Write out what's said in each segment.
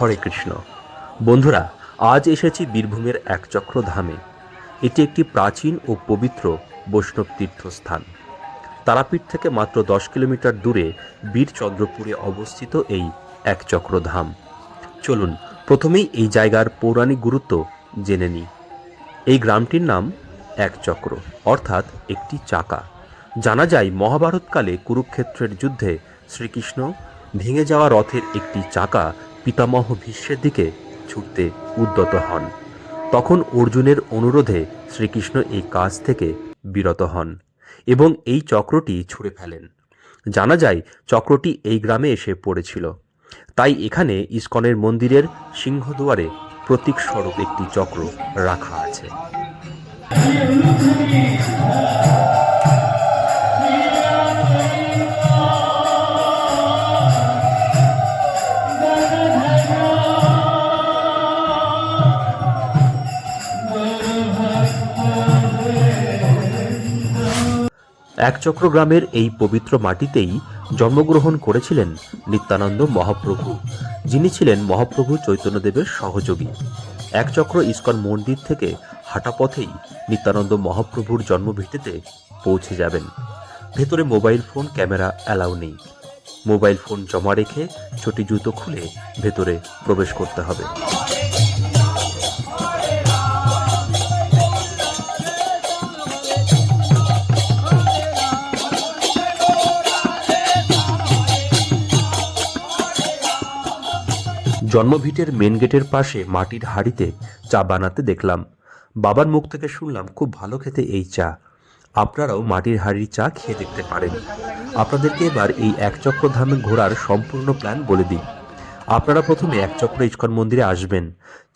হরে কৃষ্ণ। বন্ধুরা, আজ এসেছি বীরভূমের একচক্র ধামে। এটি একটি প্রাচীন ও পবিত্র বৈষ্ণব তীর্থস্থান। তারাপীঠ থেকে মাত্র 10 কিলোমিটার দূরে বীরচন্দ্রপুরে অবস্থিত এই একচক্র ধাম। চলুন প্রথমেই এই জায়গার পৌরাণিক গুরুত্ব জেনে নিই। এই গ্রামটির নাম একচক্র, অর্থাৎ একটি চাকা। জানা যায় মহাভারতকালে কুরুক্ষেত্রের যুদ্ধে শ্রীকৃষ্ণ ভেঙে যাওয়া রথের একটি চাকা পিতামহ ভীষ্মের দিকে ছুটতে উদ্যত হন। তখন অর্জুনের অনুরোধে শ্রীকৃষ্ণ এই কাজ থেকে বিরত হন এবং এই চক্রটি ছুঁড়ে ফেলেন। জানা যায় চক্রটি এই গ্রামে এসে পড়েছিল। তাই এখানে ইস্কনের মন্দিরের সিংহদুয়ারে প্রতীক স্বরূপ একটি চক্র রাখা আছে। একচক্র গ্রামের এই পবিত্র মাটিতেই জন্মগ্রহণ করেছিলেন নিত্যানন্দ মহাপ্রভু, যিনি ছিলেন মহাপ্রভু চৈতন্যদেবের সহযোগী। একচক্র ইস্কন মন্দির থেকে হাঁটা পথেই নিত্যানন্দ মহাপ্রভুর জন্মভিটেতে পৌঁছে যাবেন। ভেতরে মোবাইল ফোন ক্যামেরা অ্যালাউ নেই। মোবাইল ফোন জমা রেখে চটি জুতো খুলে ভেতরে প্রবেশ করতে হবে। জন্মভিটের মেন গেটের পাশে মাটির হাঁড়িতে চা বানাতে দেখলাম। বাবার মুখ থেকে শুনলাম খুব ভালো খেতে এই চা। আপনারাও মাটির হাঁড়ির চা খেয়ে দেখতে পারেন। আপনাদেরকে এবার এই একচক্র ধামে ঘোরার সম্পূর্ণ প্ল্যান বলে দিই। আপনারা প্রথমে একচক্র ইস্কন মন্দিরে আসবেন।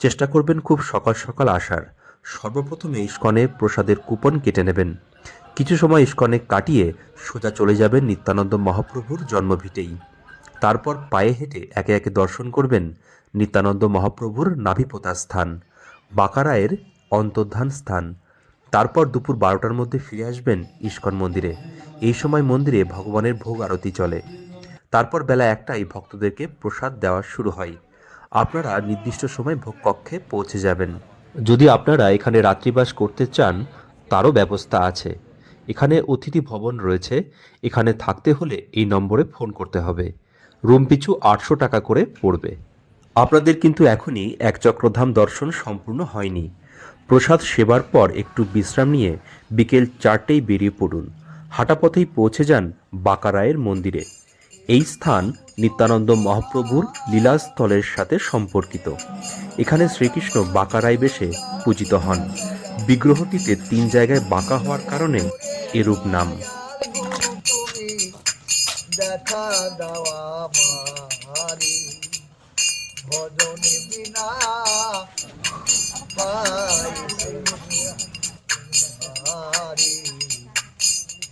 চেষ্টা করবেন খুব সকাল সকাল আসার। সর্বপ্রথমে ইস্কনে প্রসাদের কুপন কেটে নেবেন। কিছু সময় ইস্কনে কাটিয়ে সোজা চলে যাবেন নিত্যানন্দ মহাপ্রভুর জন্মভিটেই। তারপর পায়ে হেঁটে একে একে দর্শন করবেন নিত্যানন্দ মহাপ্রভুর নাভিপোতা স্থান, বাঁকারায়ের অন্তর্ধান স্থান। তারপর দুপুর 12টার মধ্যে ফিরে আসবেন ইস্কন মন্দিরে। এই সময় মন্দিরে ভগবানের ভোগ আরতি চলে। তারপর বেলা 1টায় ভক্তদেরকে প্রসাদ দেওয়া শুরু হয়। আপনারা নির্দিষ্ট সময় ভোগ কক্ষে পৌঁছে যাবেন। যদি আপনারা এখানে রাত্রিবাস করতে চান, তারও ব্যবস্থা আছে। এখানে অতিথি ভবন রয়েছে। এখানে থাকতে হলে এই নম্বরে ফোন করতে হবে। রুম পিছু 800 টাকা করে পড়বে। আপনাদের কিন্তু এখনই একচক্রধাম দর্শন সম্পূর্ণ হয়নি। প্রসাদ সেবার পর একটু বিশ্রাম নিয়ে বিকেল 4টেই বেরিয়ে পড়ুন। হাঁটাপথেই পৌঁছে যান বাঁকারায়ের মন্দিরে। এই স্থান নিত্যানন্দ মহাপ্রভুর লীলাস্থলের সাথে সম্পর্কিত। এখানে শ্রীকৃষ্ণ বাঁকারায় বেশে পূজিত হন। বিগ্রহটিতে 3 জায়গায় বাঁকা হওয়ার কারণে এরূপ নাম। দেখা দেওয়া মারি ভজনে বিনা পাইছে হারি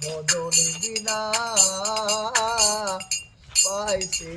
ভজনে বিনা পাইছে